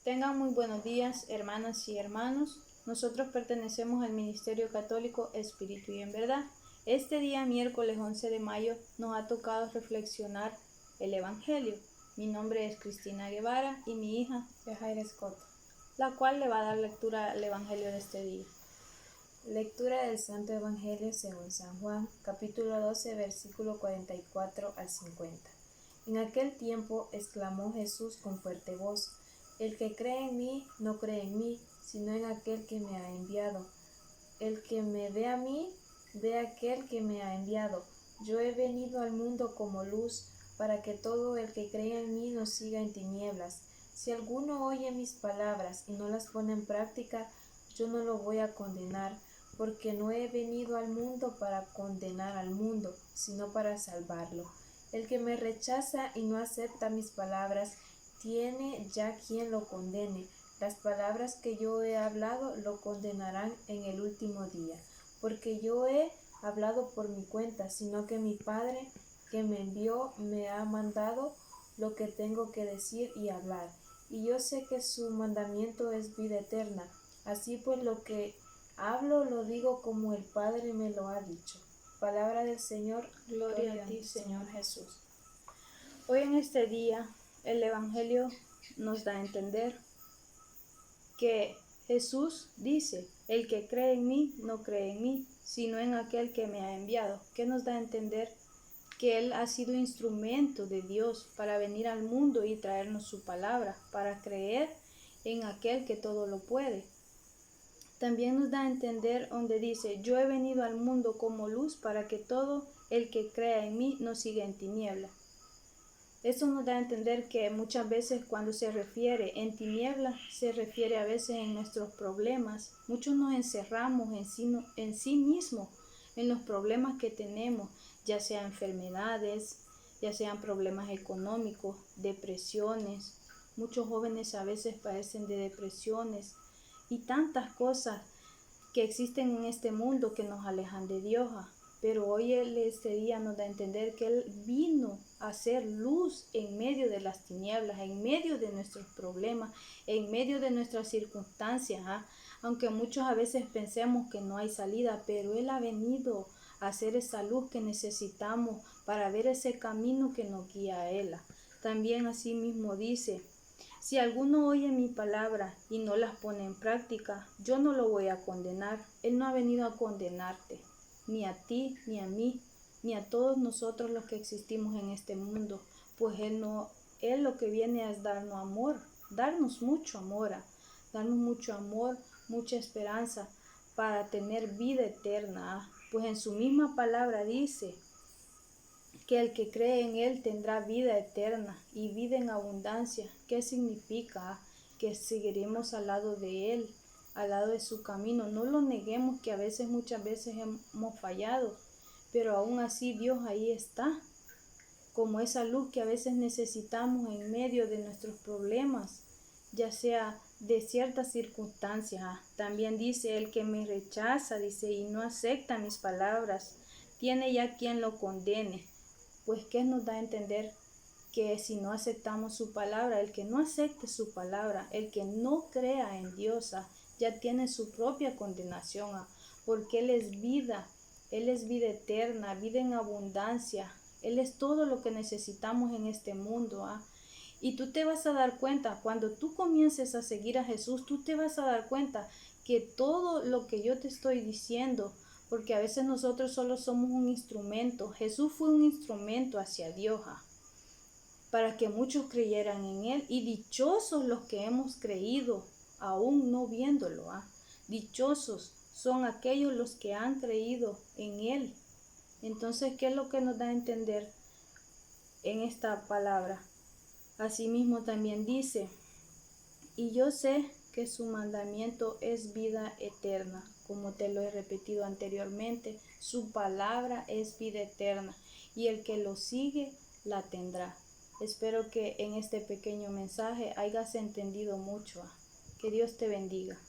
Tengan muy buenos días, hermanas y hermanos. Nosotros pertenecemos al Ministerio Católico Espíritu y en Verdad. Este día, miércoles 11 de mayo, nos ha tocado reflexionar el Evangelio. Mi nombre es Cristina Guevara y mi hija Yajaira Escoto, la cual le va a dar lectura al Evangelio de este día. Lectura del Santo Evangelio según San Juan, capítulo 12, versículo 44 al 50. En aquel tiempo exclamó Jesús con fuerte voz: El que cree en mí, no cree en mí, sino en aquel que me ha enviado. El que me ve a mí, ve a aquel que me ha enviado. Yo he venido al mundo como luz, para que todo el que cree en mí no siga en tinieblas. Si alguno oye mis palabras y no las pone en práctica, yo no lo voy a condenar, porque no he venido al mundo para condenar al mundo, sino para salvarlo. El que me rechaza y no acepta mis palabras, tiene ya quien lo condene. Las palabras que yo he hablado lo condenarán en el último día, porque yo he hablado por mi cuenta, sino que mi Padre que me envió me ha mandado lo que tengo que decir y hablar. Y yo sé que su mandamiento es vida eterna. Así pues, lo que hablo lo digo como el Padre me lo ha dicho. Palabra del Señor. Gloria a ti, Señor Jesús. Hoy en este día, el Evangelio nos da a entender que Jesús dice: el que cree en mí, no cree en mí, sino en aquel que me ha enviado. ¿Qué nos da a entender? Que Él ha sido instrumento de Dios para venir al mundo y traernos su palabra, para creer en aquel que todo lo puede. También nos da a entender donde dice: yo he venido al mundo como luz para que todo el que crea en mí no siga en tinieblas. Eso nos da a entender que muchas veces cuando se refiere en tinieblas, se refiere a veces en nuestros problemas. Muchos nos encerramos en sí mismos, en los problemas que tenemos, ya sean enfermedades, ya sean problemas económicos, depresiones. Muchos jóvenes a veces padecen de depresiones y tantas cosas que existen en este mundo que nos alejan de Dios. Pero hoy este día nos da a entender que Él vino a hacer luz en medio de las tinieblas, en medio de nuestros problemas, en medio de nuestras circunstancias. Aunque muchos a veces pensemos que no hay salida, pero Él ha venido a hacer esa luz que necesitamos para ver ese camino que nos guía a Él. También así mismo dice: si alguno oye mi palabra y no las pone en práctica, yo no lo voy a condenar. Él no ha venido a condenarte, ni a ti, ni a mí, ni a todos nosotros los que existimos en este mundo, pues Él lo que viene es darnos amor, darnos mucho amor, mucha esperanza para tener vida eterna. Pues en su misma palabra dice que el que cree en Él tendrá vida eterna y vida en abundancia. ¿Qué significa? Que seguiremos al lado de Él, al lado de su camino. No lo neguemos, que muchas veces hemos fallado, pero aún así Dios ahí está, como esa luz que a veces necesitamos en medio de nuestros problemas, ya sea de ciertas circunstancias. También dice: el que me rechaza, dice, y no acepta mis palabras, tiene ya quien lo condene. Pues ¿qué nos da a entender? Que si no aceptamos su palabra, el que no acepte su palabra, el que no crea en Dios, ya tiene su propia condenación, porque Él es vida eterna, vida en abundancia. Él es todo lo que necesitamos en este mundo. Y tú te vas a dar cuenta, cuando tú comiences a seguir a Jesús, tú te vas a dar cuenta que todo lo que yo te estoy diciendo, porque a veces nosotros solo somos un instrumento. Jesús fue un instrumento hacia Dios, para que muchos creyeran en Él, y dichosos los que hemos creído, aún no viéndolo. Dichosos son aquellos los que han creído en Él. Entonces, ¿qué es lo que nos da a entender en esta palabra? Asimismo también dice: y yo sé que su mandamiento es vida eterna. Como te lo he repetido anteriormente, su palabra es vida eterna, y el que lo sigue la tendrá. Espero que en este pequeño mensaje hayas entendido mucho. Que Dios te bendiga.